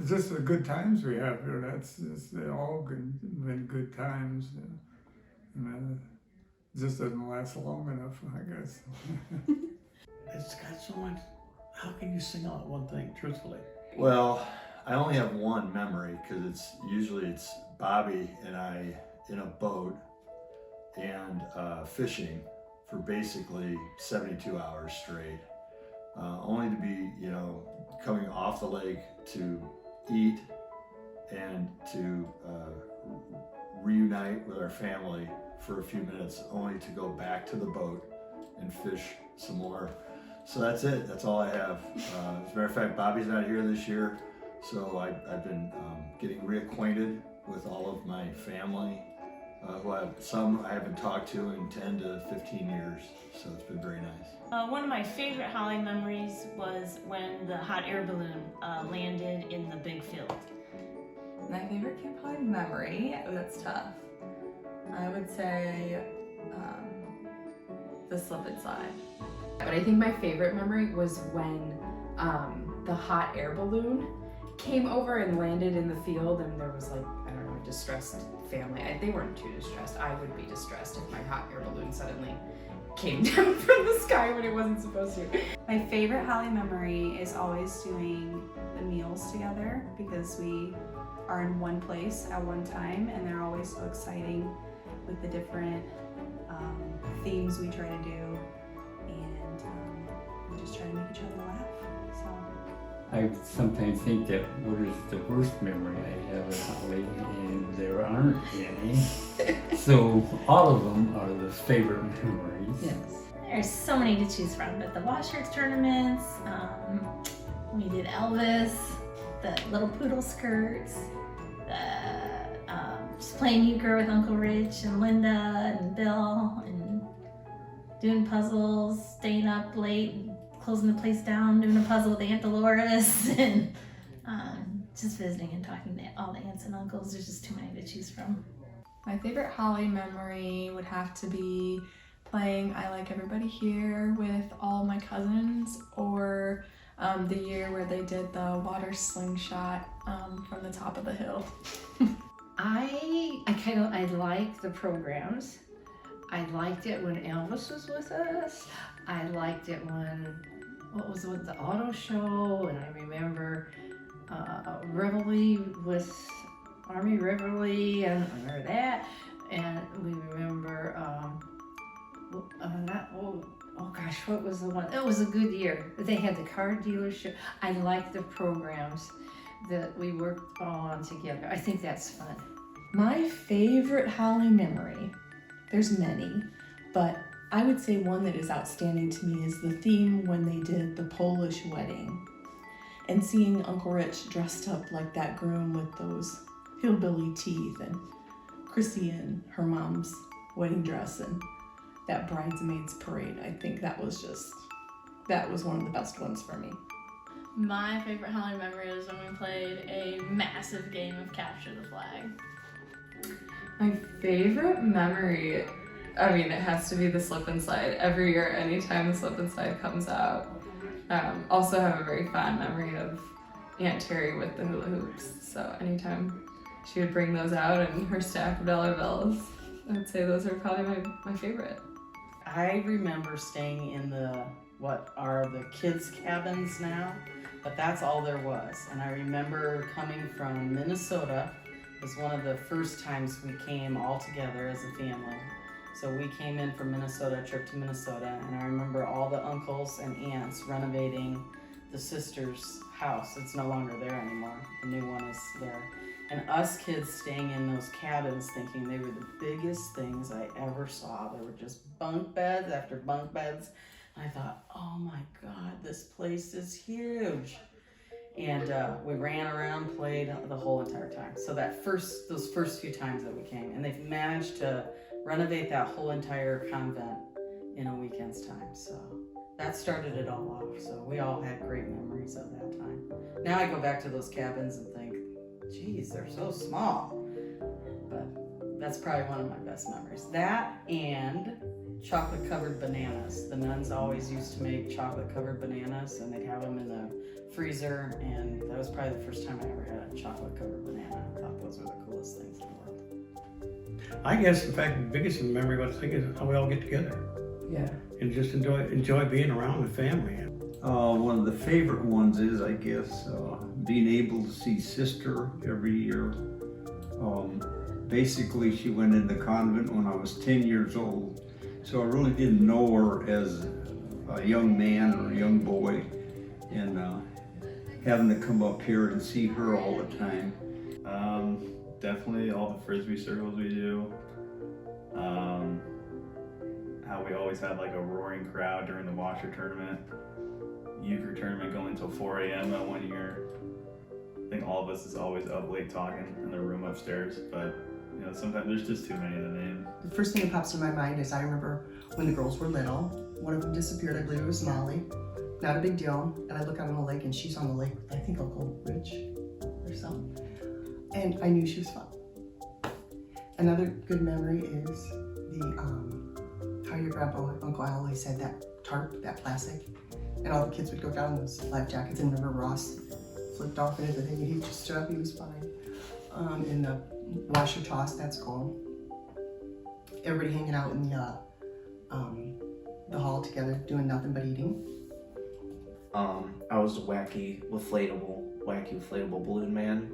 it's just the good times we have here. That's just been good times. And it just doesn't last long enough, I guess. It's got so much. How can you sing out one thing, truthfully? Well, I only have one memory because it's Bobby and I in a boat and fishing for basically 72 hours straight, only to be, coming off the lake to eat and to reunite with our family for a few minutes, only to go back to the boat and fish some more. So that's it. That's all I have. As a matter of fact, Bobby's not here this year, so I've been getting reacquainted with all of my family, who I haven't talked to in 10 to 15 years, so it's been very nice. One of my favorite Holly memories was when the hot air balloon landed in the big field. My favorite Camp Holly memory, that's tough. I would say the slip and slide. But I think my favorite memory was when the hot air balloon came over and landed in the field, and there was a distressed family. They weren't too distressed. I would be distressed if my hot air balloon suddenly came down from the sky when it wasn't supposed to. My favorite Holly memory is always doing the meals together, because we are in one place at one time and they're always so exciting with the different themes we try to do, and we just try to make each other laugh. So I sometimes think that what is the worst memory I have of Holly, and there aren't any. So all of them are the favorite memories. Yes. There's so many to choose from, but the washers tournaments, we did Elvis, the little poodle skirts, just playing euchre with Uncle Rich and Linda and Bill, and doing puzzles, staying up late, closing the place down, doing a puzzle with Aunt Dolores, and just visiting and talking to all the aunts and uncles. There's just too many to choose from. My favorite Holly memory would have to be playing I Like Everybody Here with all my cousins, or the year where they did the water slingshot from the top of the hill. I like the programs. I liked it when Elvis was with us. I liked it when, the auto show, and I remember Reveille with Army Reveille, and I remember that. And we remember, what was the one? It was a good year. They had the car dealership. I liked the programs that we worked on together. I think that's fun. My favorite Holly memory, there's many, but I would say one that is outstanding to me is the theme when they did the Polish wedding, and seeing Uncle Rich dressed up like that groom with those hillbilly teeth, and Chrissy in her mom's wedding dress, and that bridesmaids parade. I think that was one of the best ones for me. My favorite Holly memory is when we played a massive game of Capture the Flag. My favorite memory, it has to be the slip and slide. Every year, anytime the slip and slide comes out. Also have a very fond memory of Aunt Terry with the hula hoops. So anytime she would bring those out and her stack of dollar bills, I would say those are probably my favorite. I remember staying in what are the kids' cabins now, but that's all there was. And I remember coming from Minnesota. It was one of the first times we came all together as a family. So we came in from Minnesota, a trip to Minnesota, and I remember all the uncles and aunts renovating the sister's house. It's no longer there anymore. The new one is there. And us kids staying in those cabins thinking they were the biggest things I ever saw. There were just bunk beds after bunk beds. And I thought, oh my God, this place is huge. And we ran around, played the whole entire time. So those first few times that we came, and they've managed to renovate that whole entire convent in a weekend's time. So that started it all off. So we all had great memories of that time. Now I go back to those cabins and think, geez, they're so small. But that's probably one of my best memories. That and chocolate covered bananas. The nuns always used to make chocolate covered bananas, and they'd have them in the freezer, and that was probably the first time I ever had a chocolate covered banana. I thought those were the coolest things in the world. I guess the biggest memory I think is how we all get together. Yeah. And just enjoy being around the family. One of the favorite ones is, I guess, being able to see Sister every year. Basically, she went into convent when I was 10 years old, so I really didn't know her as a young man or a young boy, and having to come up here and see her all the time. Definitely all the frisbee circles we do. How we always had like a roaring crowd during the washer tournament. Euchre tournament going until 4 a.m. that one year. I think all of us is always up late talking in the room upstairs, but you know, sometimes there's just too many to name. The first thing that pops in my mind is I remember when the girls were little, one of them disappeared, I believe it was Molly. Not a big deal, and I look out on the lake and she's on the lake with, I think, Uncle Rich or something. And I knew she was fine. Another good memory is how your grandpa, Uncle Al, always said that tarp, that plastic, and all the kids would go down in those life jackets, and remember Ross flipped off and everything, and he just stood up, he was fine. In the washer toss, that's cool. Everybody hanging out in the hall together, doing nothing but eating. I was a wacky inflatable balloon man.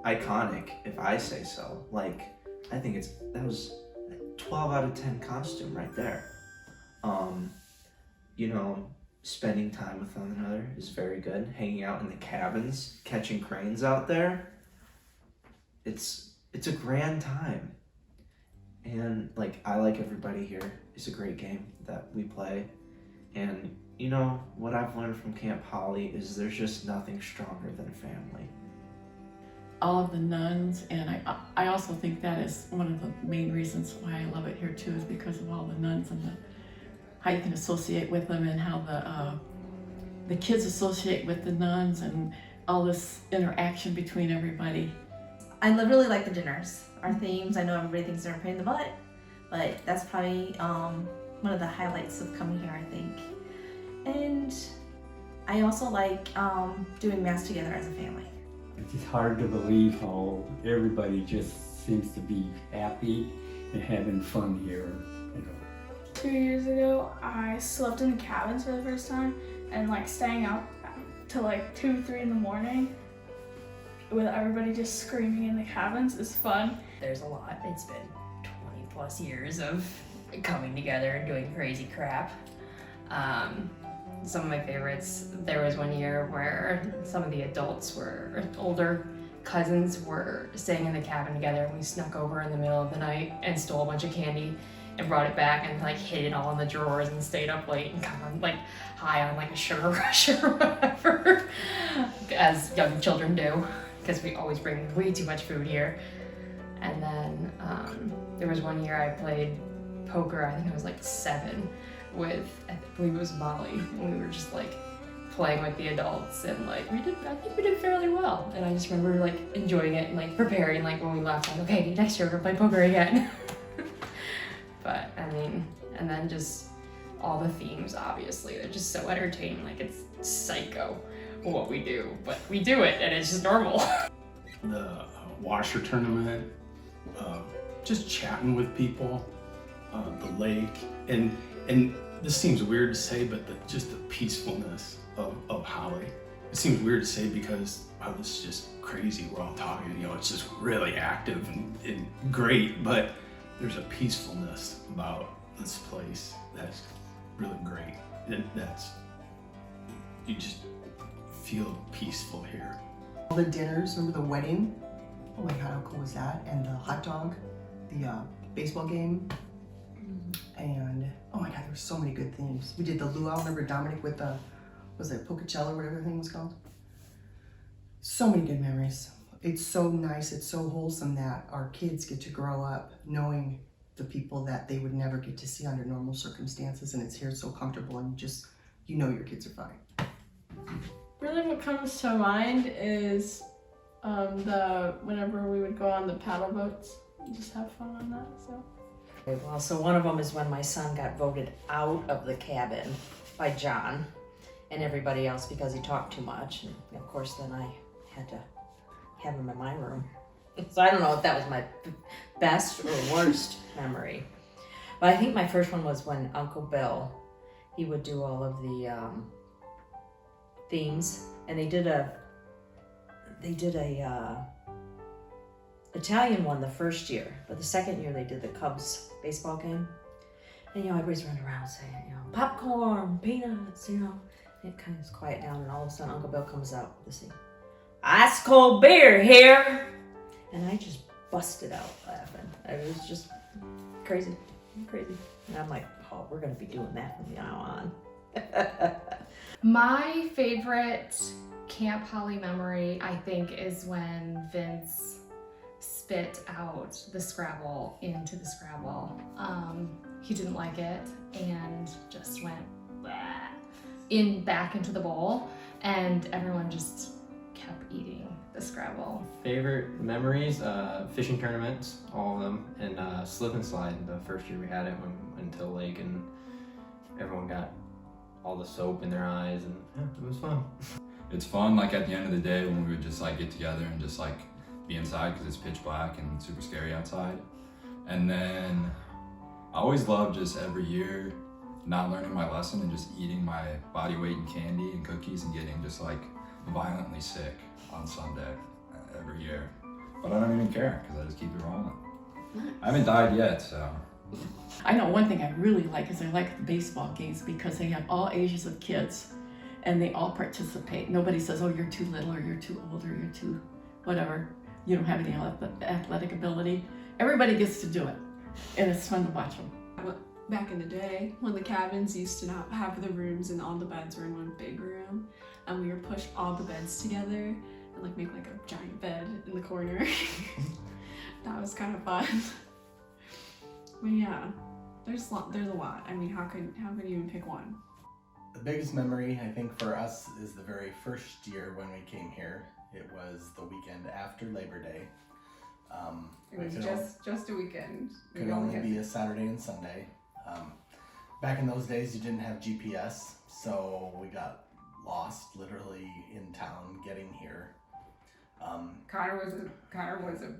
Iconic, if I say so. Like, I think that was a 12 out of 10 costume right there. You know, spending time with one another is very good. Hanging out in the cabins, catching cranes out there. It's a grand time. And like, I like everybody here. It's a great game that we play. And you know, what I've learned from Camp Holly is there's just nothing stronger than family. All of the nuns, and I also think that is one of the main reasons why I love it here too, is because of all the nuns and how you can associate with them, and how the kids associate with the nuns, and all this interaction between everybody. I really like the dinners. Our themes, I know everybody thinks they're a pain in the butt, but that's probably one of the highlights of coming here, I think. And I also like doing Mass together as a family. It's just hard to believe how everybody just seems to be happy and having fun here, you know. 2 years ago, I slept in the cabins for the first time, and like staying out till like 2, 3 in the morning with everybody just screaming in the cabins is fun. There's a lot. It's been 20 plus years of coming together and doing crazy crap. Some of my favorites, there was one year where some of the adults older cousins were staying in the cabin together, and we snuck over in the middle of the night and stole a bunch of candy and brought it back and like hid it all in the drawers and stayed up late and got on, like high on like a sugar rush or whatever, as young children do, because we always bring way too much food here. And then there was one year I played poker, I think I was like 7, with, I believe it was Molly, and we were just like playing with the adults, and like I think we did fairly well, and I just remember like enjoying it and like preparing, like when we left, like, okay, next year we're gonna play poker again. But I mean, and then just all the themes, obviously, they're just so entertaining, like it's psycho what we do, but we do it and it's just normal. The washer tournament, just chatting with people, the lake, and this seems weird to say, but just the peacefulness of Holly. It seems weird to say because this is just crazy. We're all talking, you know, it's just really active and great, but there's a peacefulness about this place that's really great. You just feel peaceful here. All the dinners, remember the wedding? Oh my God, how cool was that? And the hot dog, the baseball game. And oh my God, there were so many good themes. We did the luau, remember Dominic with the, was it Pocatello, whatever the thing was called? So many good memories. It's so nice, it's so wholesome that our kids get to grow up knowing the people that they would never get to see under normal circumstances, and it's here so comfortable, and you know your kids are fine. Really what comes to mind is whenever we would go on the paddle boats and just have fun on that, so. Well, so one of them is when my son got voted out of the cabin by John and everybody else because he talked too much. And of course, then I had to have him in my room. So I don't know if that was my best or worst memory. But I think my first one was when Uncle Bill, he would do all of the themes, and they did a Italian one the first year, but the second year they did the Cubs baseball game. And everybody's running around saying, popcorn, peanuts, It kind of quiet down, and all of a sudden Uncle Bill comes out with this thing, ice cold beer here, and I just busted out laughing. It was just crazy. And I'm like, oh, we're gonna be doing that from now on. My favorite Camp Holly memory, I think, is when Vince spit out the Scrabble into the Scrabble. He didn't like it and just went back into the bowl, and everyone just kept eating the Scrabble. Favorite memories, fishing tournaments, all of them, and slip and slide. The first year we had it, when we went to the lake and everyone got all the soap in their eyes, and it was fun. It's fun, like at the end of the day when we would just like get together and just like be inside because it's pitch black and super scary outside. And then I always loved just every year not learning my lesson and just eating my body weight in candy and cookies and getting just like violently sick on Sunday every year. But I don't even care because I just keep it rolling. I haven't died yet, so. I know one thing I really like is I like the baseball games because they have all ages of kids and they all participate. Nobody says, oh, you're too little or you're too old or you're too whatever. You don't have any athletic ability. Everybody gets to do it, and it's fun to watch them. Back in the day, when the cabins used to not have the rooms and all the beds were in one big room, and we would push all the beds together and like make like a giant bed in the corner. That was kind of fun. But yeah, there's a lot. I mean, how could you even pick one? The biggest memory, I think, for us is the very first year when we came here. It was the weekend after Labor Day. It was just a weekend. Could only be a Saturday and Sunday. Back in those days, you didn't have GPS, so we got lost literally in town getting here. Connor was a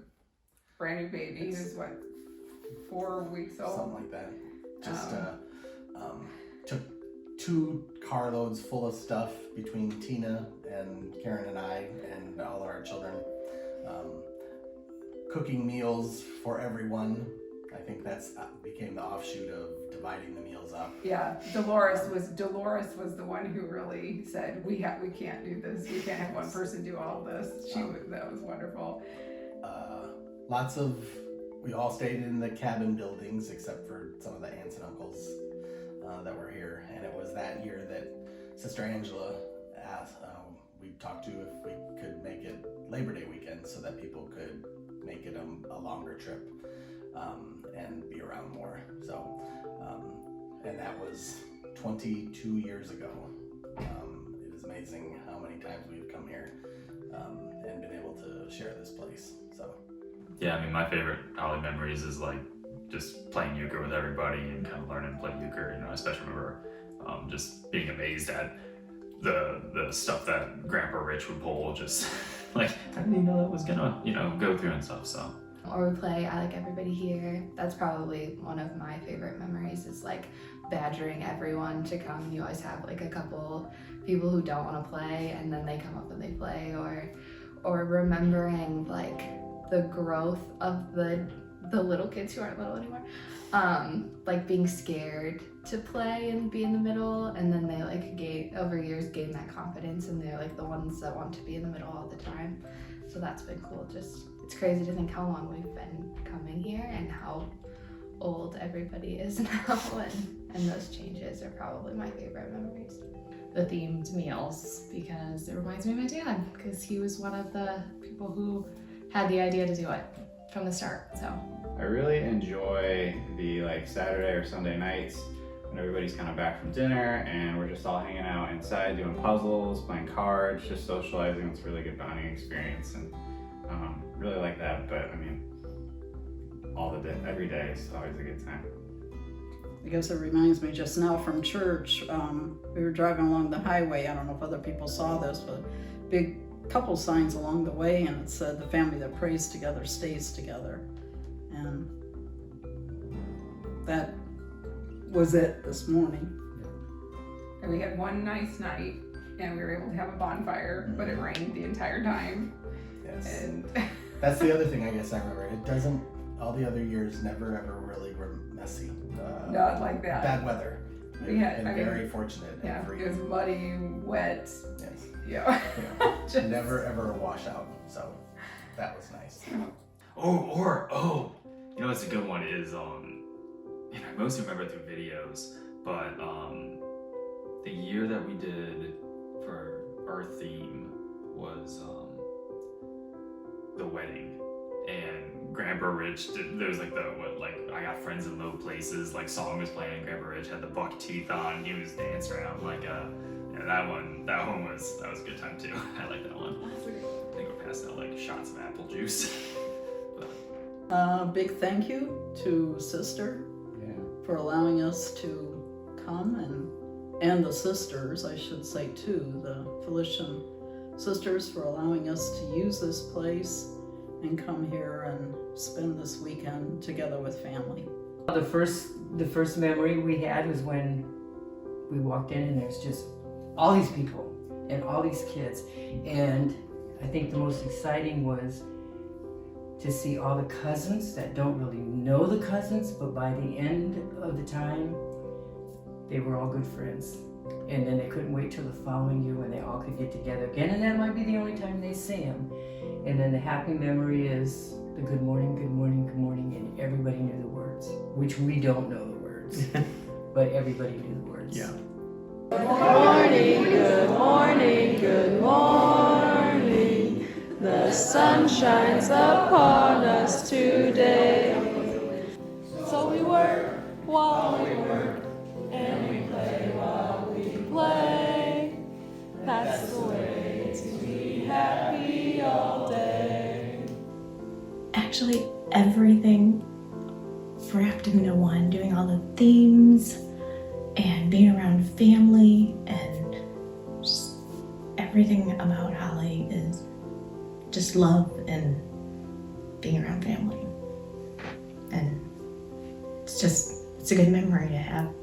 brand new baby. He was 4 weeks old? Something like that. Just took 2 carloads full of stuff between Tina and Karen and I and all of our children. Cooking meals for everyone. I think that's became the offshoot of dividing the meals up. Yeah, Dolores was the one who really said we can't do this. We can't have one person do all this. That was wonderful. We all stayed in the cabin buildings except for some of the aunts and uncles that were here, and it was that year that Sister Angela asked. We talked to if we could make it Labor Day weekend so that people could make it a longer trip and be around more. So, and that was 22 years ago. It is amazing how many times we've come here and been able to share this place. So. Yeah, I mean, my favorite Holly memories is like just playing euchre with everybody and kind of learning to play euchre. I especially remember just being amazed at the stuff that Grandpa Rich would pull. Just like, I didn't even know that was gonna, go through and stuff. So. Or we play I Like Everybody Here. That's probably one of my favorite memories, is like badgering everyone to come. You always have like a couple people who don't want to play and then they come up and they play, or remembering like the growth of the little kids who aren't little anymore, like being scared to play and be in the middle, and then they like over years gain that confidence and they're like the ones that want to be in the middle all the time. So that's been cool. It's crazy to think how long we've been coming here and how old everybody is now, and those changes are probably my favorite memories. The themed meals, because it reminds me of my dad, because he was one of the people who had the idea to do it from the start. So I really enjoy the Saturday or Sunday nights when everybody's kind of back from dinner and we're just all hanging out inside doing puzzles, playing cards, just socializing. It's a really good bonding experience, and really like that. But I mean, all the day, every day is always a good time. I guess it reminds me just now from church, we were driving along the highway. I don't know if other people saw this, but big couple signs along the way, and it said, "The family that prays together stays together." And that was it this morning. And we had one nice night, and we were able to have a bonfire, but it rained the entire time. Yes. And That's the other thing I guess I remember. It doesn't, all the other years never ever really were messy. Not like that. Bad weather. We had, been very fortunate. Yeah, every, it was muddy, wet. Yes. Yeah. Yeah. Never ever a washout. So that was nice. Oh, you know what's a good one is and I mostly remember through videos, but the year that we did for our theme was the wedding, and Grandpa Rich did, there was like I Got Friends in Low Places, like song was playing, and Grandpa Rich had the buck teeth on, he was dancing around like that one was a good time too. I like that one. I think we're passing out like shots of apple juice. Big thank you to Sister for allowing us to come, and the sisters, I should say too, the Felician sisters, for allowing us to use this place and come here and spend this weekend together with family. The first memory we had was when we walked in and there's just all these people and all these kids, and I think the most exciting was to see all the cousins that don't really know the cousins, but by the end of the time, they were all good friends. And then they couldn't wait till the following year when they all could get together again, and that might be the only time they see them. And then the happy memory is the good morning, good morning, good morning, and everybody knew the words, which we don't know the words, but everybody knew the words. Yeah. Good morning, good morning, good morning. The sun shines upon us today. So we work while we work, and we play while we play. That's the way to be happy all day. Actually, everything wrapped into one, doing all the themes and being around family, and just everything about Holly is just love and being around family. And it's a good memory to have.